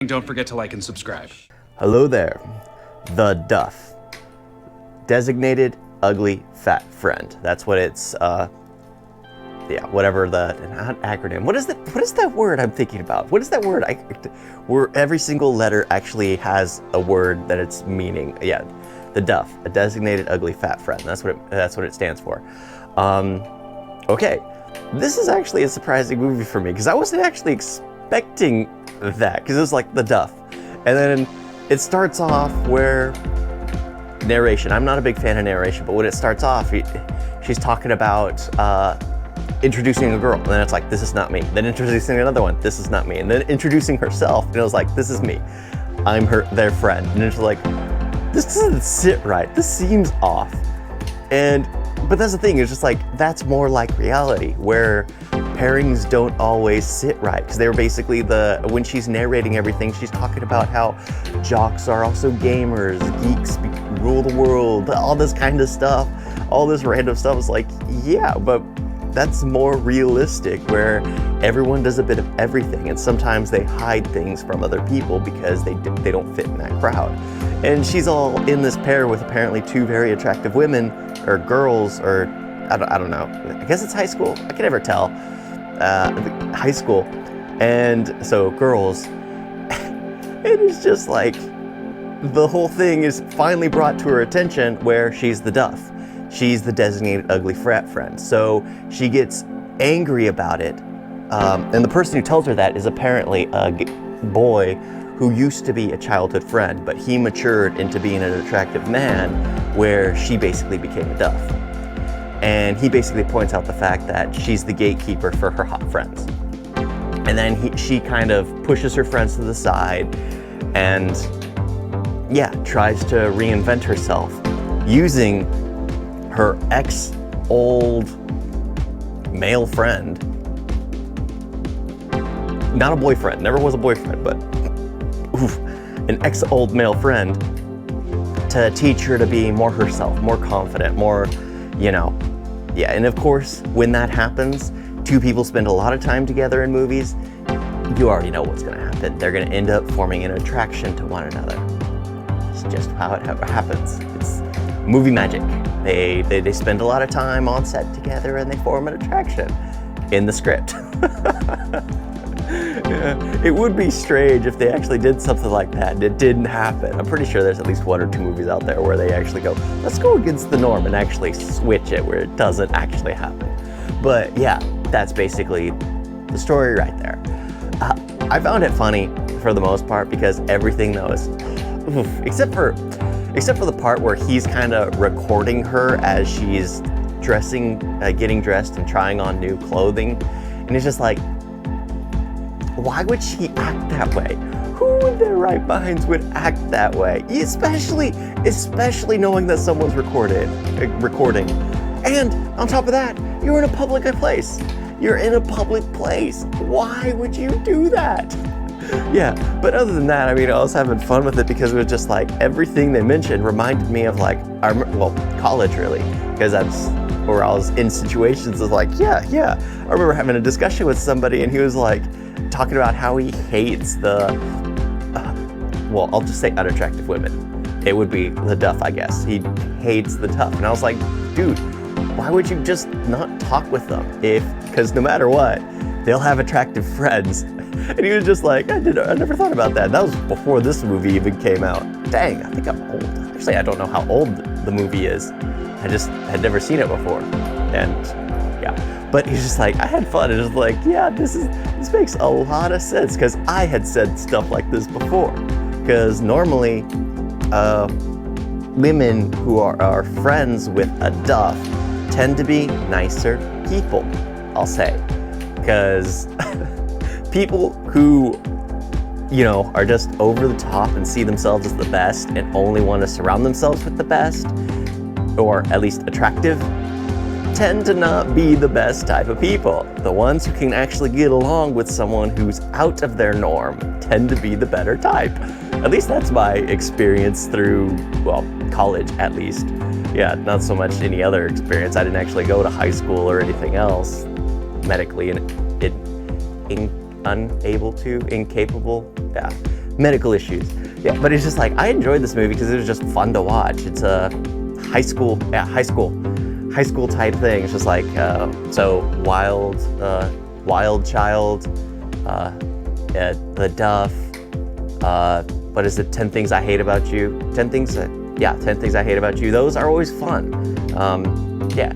Don't forget to like and subscribe. Hello there, the Duff. Designated ugly fat friend. That's what it's, whatever the acronym. What is that word I'm thinking about? What is that word? Where every single letter actually has a word that it's meaning. Yeah, the Duff, a designated ugly fat friend. That's what it stands for. Okay, this is actually a surprising movie for me because I wasn't actually expecting that, because it was like the Duff, and then it starts off where narration. I'm not a big fan of narration, but when it starts off, she's talking about introducing a girl, and then it's like, this is not me. Then introducing another one, this is not me. And then introducing herself, and it was like, this is me. I'm their friend. And it's like, this doesn't sit right. This seems off. But that's the thing, it's just like, that's more like reality, where pairings don't always sit right. Because they were basically when she's narrating everything, she's talking about how jocks are also gamers, geeks rule the world, all this kind of stuff, all this random stuff. It's like, yeah, but that's more realistic, where everyone does a bit of everything, and sometimes they hide things from other people because they don't fit in that crowd. And she's all in this pair with apparently two very attractive women, or girls, or I don't know. I guess it's high school. I can never tell. High school. And so girls, it is just like, the whole thing is finally brought to her attention where she's the Duff. She's the designated ugly frat friend. So she gets angry about it. And the person who tells her that is apparently a boy who used to be a childhood friend, but he matured into being an attractive man, where she basically became a Duff. And he basically points out the fact that she's the gatekeeper for her hot friends. And then she kind of pushes her friends to the side and, yeah, tries to reinvent herself using her ex-old male friend. Not a boyfriend, never was a boyfriend, but an ex-old male friend to teach her to be more herself, more confident, more, yeah. And of course, when that happens, two people spend a lot of time together in movies, you already know what's gonna happen. They're gonna end up forming an attraction to one another. It's just how it happens. It's movie magic. They spend a lot of time on set together and they form an attraction in the script. Yeah. It would be strange if they actually did something like that and it didn't happen. I'm pretty sure there's at least one or two movies out there where they actually go, let's go against the norm, and actually switch it where it doesn't actually happen. But yeah, that's basically the story right there. I found it funny for the most part, because everything though is, except for the part where he's kind of recording her as she's getting dressed and trying on new clothing, and it's just like, why would she act that way? Who in their right minds would act that way? Especially knowing that someone's recording. And on top of that, you're in a public place. You're in a public place. Why would you do that? Yeah, but other than that, I mean, I was having fun with it because it was just like, everything they mentioned reminded me of like, college really, because that's where I was in situations of like, yeah. I remember having a discussion with somebody and he was like, talking about how he hates I'll just say unattractive women. It would be the Duff, I guess. He hates the Duff. And I was like, dude, why would you just not talk with them? Because no matter what, they'll have attractive friends. And he was just like, I never thought about that. That was before this movie even came out. Dang, I think I'm old. Actually, I don't know how old the movie is. I just had never seen it before. And yeah. But he's just like, I had fun. And it's like, yeah, this makes a lot of sense, because I had said stuff like this before. Because normally, women who are friends with a Duff tend to be nicer people, I'll say. Because people who, are just over the top and see themselves as the best and only want to surround themselves with the best, or at least attractive, tend to not be the best type of people. The ones who can actually get along with someone who's out of their norm tend to be the better type. At least that's my experience through, college at least. Yeah, not so much any other experience. I didn't actually go to high school or anything else medically incapable. Yeah, medical issues. Yeah, but it's just like, I enjoyed this movie because it was just fun to watch. It's a high school type thing. It's just like, so wild child, the Duff, what is it, 10 Things I Hate About You? 10 Things I Hate About You. Those are always fun. Yeah,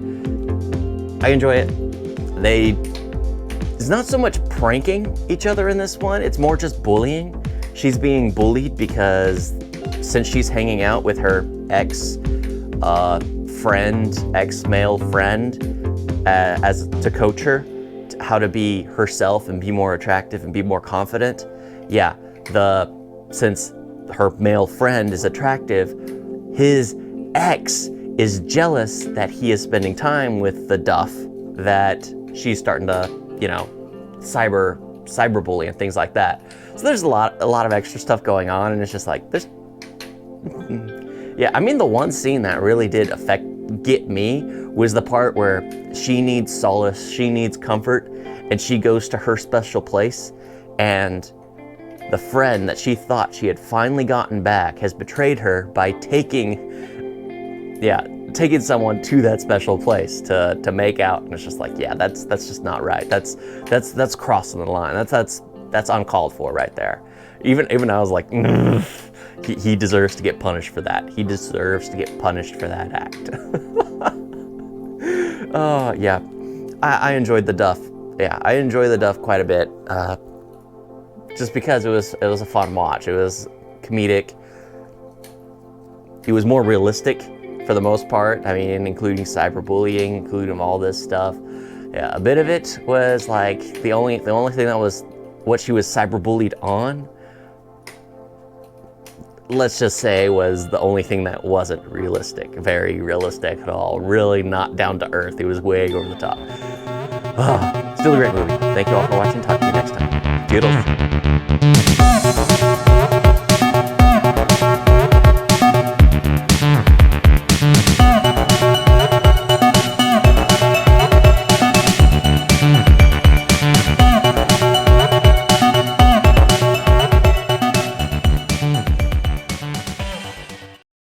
I enjoy it. It's not so much pranking each other in this one, it's more just bullying. She's being bullied because since she's hanging out with her ex-male friend, as to coach her how to be herself and be more attractive and be more confident. Yeah, since her male friend is attractive, his ex is jealous that he is spending time with the Duff, that she's starting to, cyberbully and things like that. So there's a lot of extra stuff going on, and it's just like this. Yeah, I mean, the one scene that really did get me was the part where she needs solace, she needs comfort, and she goes to her special place, and the friend that she thought she had finally gotten back has betrayed her by taking someone to that special place to make out. And it's just like, yeah, that's just not right. That's crossing the line. That's uncalled for right there. Even I was like, he deserves to get punished for that. He deserves to get punished for that act. Oh yeah, I enjoyed the Duff. Yeah, I enjoy the Duff quite a bit. Just because it was a fun watch. It was comedic. It was more realistic for the most part. I mean, including cyberbullying, including all this stuff. Yeah, a bit of it was like the only thing that was what she was cyberbullied on, let's just say, was the only thing that wasn't realistic, very realistic at all, really not down to earth. It was way over the top. Still a great movie. Thank you all for watching. Talk to you next time. Toodles.